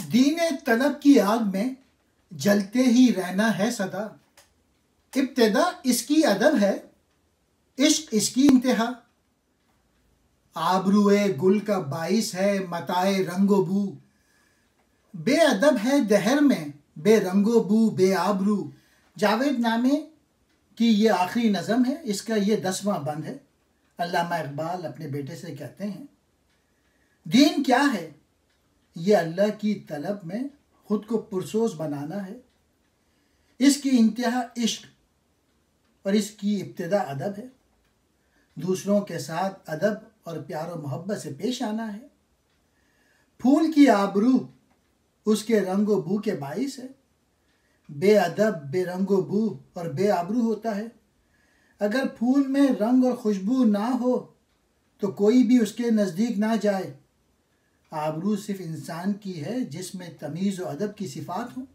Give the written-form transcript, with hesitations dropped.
दीने तलब की आग में जलते ही रहना है सदा। इब्तिदा इसकी अदब है, इश्क इसकी इंतहा। आबरूए गुल का बाइस है मताए रंगो बू। बेअदब है दहर में बेरंगो बू बेआबरू। जावेद नामे की ये आखिरी नज़म है, इसका ये 10वां बंद है। अल्लामा इकबाल अपने बेटे से कहते हैं, दीन क्या है? ये अल्लाह की तलब में खुद को पुरसोज बनाना है। इसकी इंतहा इश्क और इसकी इब्तिदा अदब है। दूसरों के साथ अदब और प्यार और मोहब्बत से पेश आना है। फूल की आबरू उसके रंगो बू के बाइस है। बेअदब बेरंगो बू और बेआबरू होता है। अगर फूल में रंग और खुशबू ना हो तो कोई भी उसके नज़दीक ना जाए। आबरू सिर्फ इंसान की है जिसमें तमीज़ और अदब की सिफात हो।